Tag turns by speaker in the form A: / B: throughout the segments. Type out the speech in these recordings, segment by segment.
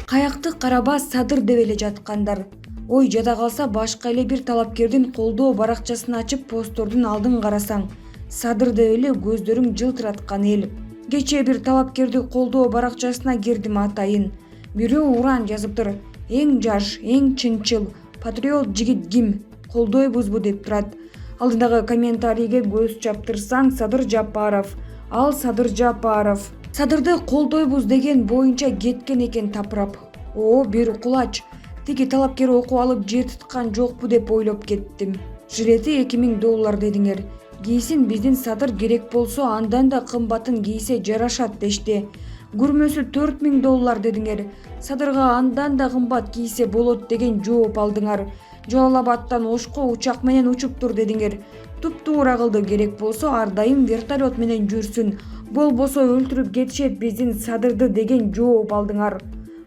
A: Каякты карабас садыр деп эле жаткандар. Ой жада калса башка эле бир талапкердин колдоо баракчасын ачып посттордун алдын карасаң, садыр деп эле көздөрүң жылтыраткан эл. Кечээ бир талапкерди колдоо баракчасына кирдим атайын. Бирөө уран жазыптыр. Эң жаш, эң чынчыл, патриот жигит ким? Колдойбузбу деп турат. Алдындагы комментарийге көз чаптырсаң, Садыр Жапаров. Ал Садыр Жапаров. Садырды колдойбуз деген боюнча кеткен экен тапырап. О, бир кулач. Тиги талапкер окуп алып жер туткан жокпу деп ойлоп кеттим. Жилети $2000 дедиңер. Кийсин биздин Садыр керек болсо андан да кымбатын кийсе жарашат дешти. Күрмөсү $4000 дедиңер. Садырга андан да кымбат кийсе болот деген жооп алдыңар. Жалал-Абадтан Ошко учак менен учуптур дедиңер. Туп-туура кылды, керек болсо ар дайым вертолет менен жүрсүн. Болбосо өлтүрүп кетишет биздин Садырды деген жооп алдыңар.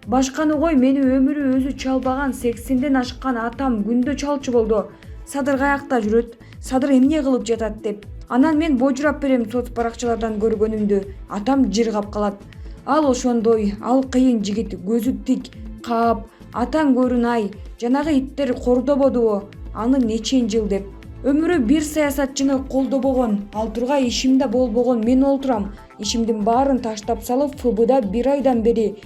A: Башканы кой, мени өмүрү өзү чалбаган 80ден ашкан атам күндө чалчу болду. Садыр каякта жүрөт, Садыр эмне кылып жатат деп. Анан мен божурап берем соц баракчалардан көргөнүмдү. Атам жыргап калат. Ал ошондой, ал кыйын жигит, көзү тик, каап, атаң көрүн ай, жанагы иттер кордободубу, аны нечен жыл деп. Өмүрү бир саясатчыны колдобогон, ал тургай ишимде болбогон мен олтурам. Ишимдин баарын таштап салып, ФБда 1 айдан бери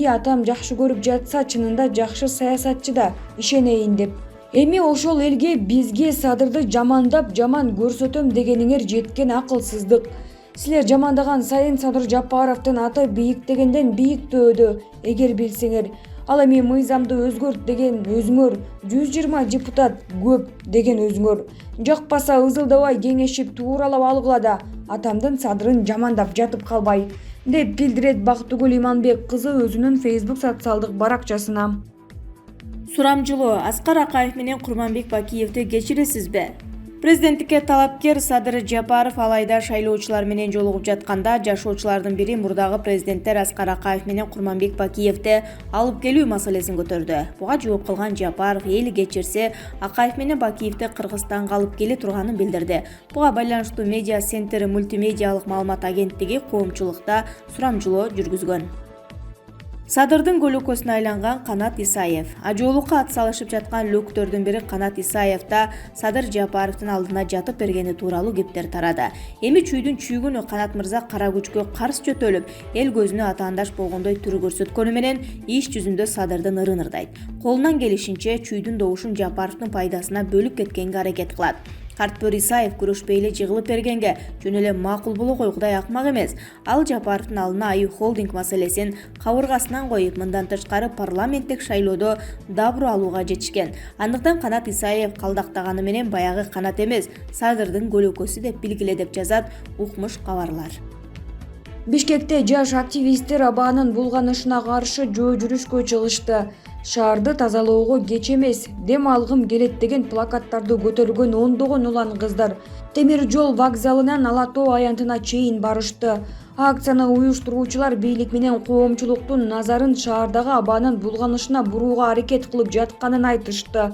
A: атам жакшы көрүп жатса, чынында жакшы саясатчы да, ишенейин деп. Эми ошол элге бизге Садырды жамандап жаман көрсөтөм дегениңер жеткен акылсыздык. Силер жамандаган сайын Садыр Жапаровдун аты бийиктегенден бийиктөөдө, эгер билсеңер. Ал эми мыйзамды өзгөрт деген өзүңөр, 120 депутат көп деген өзүңөр. Жакпаса ызылдабай кеңешип тууралап алгыла да, атамдын Садырын жамандап жатып калбай, деп билдирет Бактыгүл Иманбек кызы өзүнүн Facebook социалдык баракчасына.
B: Сурамжылоо Аскар Акаев менен Курманбек Бакиевди кечиресизби? Президенттикке талапкер Садыр Жапаров алайда шайлоочулар менен жолугуп жатканда жашоочулардын бири мурдагы президенттер Аскар Акаев менен Курманбек Бакиевди алып келүү маселесин көтөрдү. Буга жооп кылган Жапаров эли кечирсе Акаев менен Бакиевди Кыргызстанга алып келе турганын билдирди. Буга байланыштуу Медиа Центр мультимедиалык маалымат агенттиги коомчулукта сурамжылоо жүргүзгөн. Садырдын көлөкөсүнө айланган Канат Исаев. Ажоолукка ат салышып жаткан лөктөрдүн бири Канат Исаев да Садыр Жапаровдун алдына жатып бергени тууралуу кептер тарады. Эми чүйдүн чүйгүнү Канат мырза кара күчкө каршы жөтөлүп, эл көзүнө атаандаш болгондой түрү көрсөткөнү менен иш жүзүндө Садырдын ырын ырдайт. Колунан келишинче чүйдүн добушун Жапаровдун пайдасына бөлүп кеткенге аракет кылат. Картбөр Исаев күрөшпөй эле жыгылып бергенге жөн эле макул боло кой, Кудай акмак эмес. Ал Жапаровдун алдына Аю холдинг маселесин кабыргасынан коюп, мындан тышкары парламенттик шайлоодо дабур алууга жетишкен. Андыктан Канат Исаев калдактаганы менен баягы Канат эмес, Садырдын көлөкөсү деп билгиле деп жазат Укмуш кабарлар.
A: Бишкекте жаш активисттер абаанын булганышына каршы жөө жүрүшкө чыгышты. Шаарды тазалоого кеч эмес, дем алгым келет деген плакаттарды көтөргөн ондогон улан кыздар темир жол вокзалынан Ала Тоо аянтына чейин барышты. Акцияны уюштуруучулар бийлик менен коомчулуктун назарын шаардагы абаанын булганышына бурууга аракет кылып жатканын айтышты.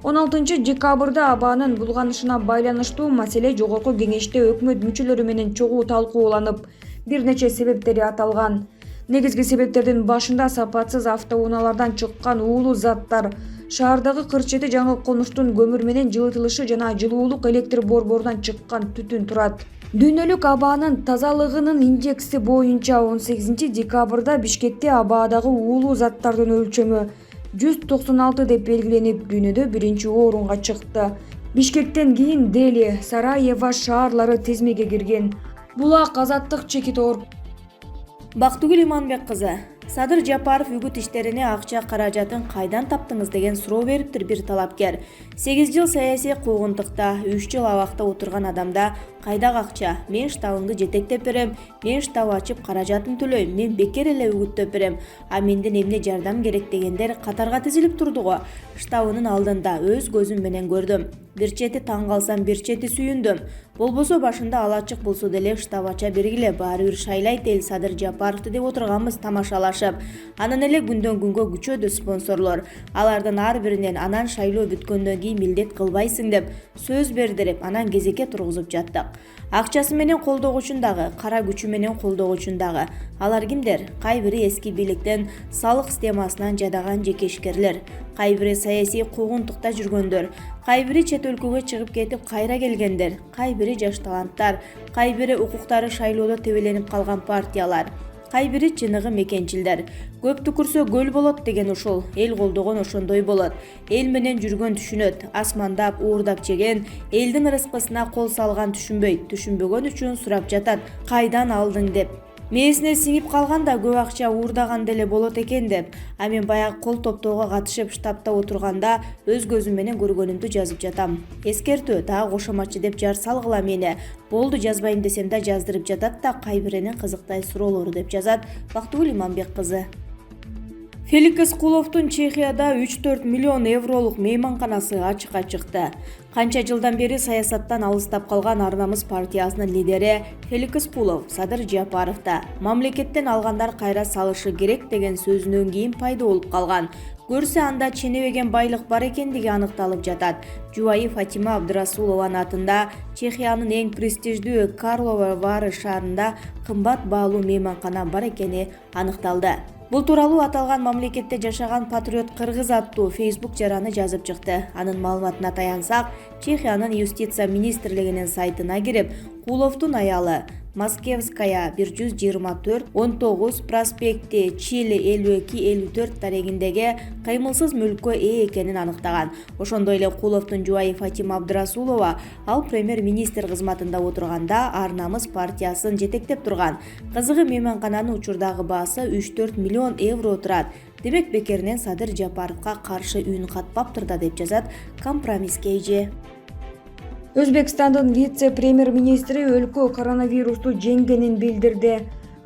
A: 16 декабрда абаанын булганышына байланыштуу маселе жогорку кеңеште өкмөт мүчөлөрү менен чогуу талкууланып, бир нече себептери аталган. Негизги себептердин башында сапатсыз автоунаалардан чыккан уулуу заттар, шаардагы кырчети жаңы конуштун көмүр менен жылытылышы жана жылуулук электр борборунан чыккан түтүн турат. Дүйнөлүк абаанын тазалыгынын индекси боюнча 18 декабрда Бишкекте абаадагы уулуу заттардын өлчөмү 196 деп белгиленип, дүйнөдө биринчи орунга чыкты. Бишкектен кийин Дели, Сараево шаарлары тизмеге кирген. Булак, Азаттык, Чекитор.
B: Бактыгүл Иманбек кызы. Садыр Жапаров үгүт иштерине акча каражатын кайдан таптыңыз деген суроо бериптир бир талапкер. 8 жыл саясий куугунтукта, 3 жыл абакта отурган адамда кайдагы акча? Мен штабымды жетектеп берем, мен штаб ачып каражатын төлөйм, мен бекер эле үгүттөп берем. А менден эмне жардам керек дегендер катарга тизилип турду го. Штабынын алдында өз көзүм менен көрдүм. Бир чети таң калсам, бир чети сүйүндүм. Болбосо башында ал ачык болсо деле штаб ача бергиле, баары бир шайлайт эл Садыр Жапаровду деп отурганбыз тамашалашып. Анан эле күндөн күнгө күчөдү спонсорлор. Алардын ар биринен анан шайлоо бүткөндөн кийин милдет кылбайсың деп сөз бердирип, анан кезекке тургузуп жаттык. Акчасы менен колдогучун дагы, кара күчү менен колдогучун дагы. Алар кимдер? Кай бири эски бийликтен салык системасынан жадаган жекешкерлер, кай бири саясий куугунтукта жүргөндөр, кай бири чет өлкөгө чыгып кетип кайра келгендер, кай бири жаш таланттар, кай бири укуктары шайлоодо тебеленип калган партиялар, кай бири чыныгы мекенчилдер. Көп түкүрсө көл болот деген ушул. Эл колдогон ошондой болот. Эл менен жүргөн түшүнөт. Асмандап, уурдап жеген, элдин рызкысына кол салган түшүнбөйт. Түшүнбөгөн үчүн сурап жатат. Кайдан алдың деп. Мээсине сиңип калганда көп акча уурдаган деле болот экен деп. А мен баягы кол топтоого катышып штабта отурганда өз көзүм менен көргөнүмдү жазып жатам. Эскертүү, дагы кошоматчы деп жар салгыла мени. Болду, жазбайм десем да жаздырып жатат да кай биринин кызыктай суроолору деп жазат Бактыгүл Иманбек кызы. Феликс Куловдун Чехияда 3-4 миллион евролук мейманканасы ачыкка чыкты. Канча жылдан бери саясаттан алыстап калган Ар намыс партиясынын лидери Феликс Кулов Садыр Жапаровда мамлекеттен алгандар кайра салышы керек деген сөзүнөн кийин пайда болуп калган. Көрсө анда ченебеген байлык бар экендиги аныкталып жатат. Жубайы Фатима Абдрасулованын атында Чехиянын эң престиждүү Карлова Вары шаарында кымбат баалуу мейманкана бар экени аныкталды. Бул тууралуу аталган мамлекетте жашаган патриот кыргыз аттуу Facebook жараны жазып чыкты. Анын маалыматына таянсак, Чехиянын юстиция министрлигинин сайтына кирип, Куловдун аялы Москевская 124-19 проспекти Чили 52-54 тарегиндеги кыймылсыз мүлккө ээ экенин аныктаган. Ошондой эле Куловдун жубайы Фатима Абдрасулова ал премьер-министр кызматында отурганда Ар намыс партиясын жетектеп турган. Кызыгы мейманкананын учурдагы баасы 3-4 миллион евро турат. Демек бекеринен Садыр Жапаровго каршы үн катпаптыр да деп жазат Компромисс KG.
A: Өзбекстандын вице-премьер-министри өлкө коронавирусту жеңгенин билдирди.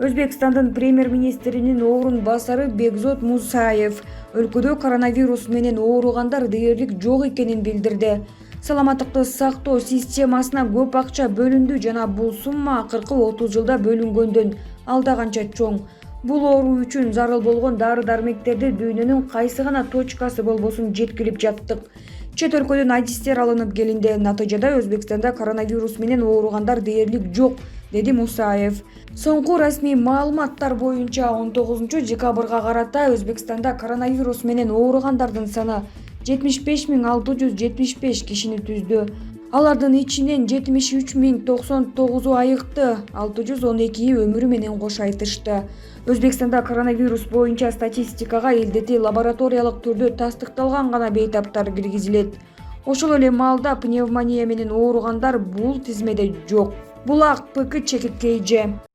A: Өзбекстандын премьер-министринин орун басары Бекзот Мусаев өлкөдө коронавирус менен ооругандар дээрлик жок экенин билдирди. Саламаттыкты сактоо системасына көп акча бөлүндү жана бул сумма акыркы 30 жылда бөлүнгөндөн алда канча чоң. Бул оору үчүн зарыл болгон дары-дармектерди дүйнөнүн кайсы гана точкасы болбосун жеткирип жаттык. Чет өлкөдөн адистер алынып келинди. Натыйжада Өзбекстанда коронавирус менен ооругандар дээрлик жок, деди Мусаев. Соңку расмий маалыматтар боюнча 19 декабрга карата Өзбекстанда коронавирус менен ооругандардын саны 75 675 кишини түздү. Алардын ичинен 73 099 айыкты, 612 өмүрү менен кош айтышты. Өзбекстанда коронавирус боюнча статистикага элдети лабораториялык түрдө тастыкталган гана бейтаптар киргизилет. Ошол эле маалда пневмония менен ооругандар бул тизмеде жок. Булак ПК чекит KG.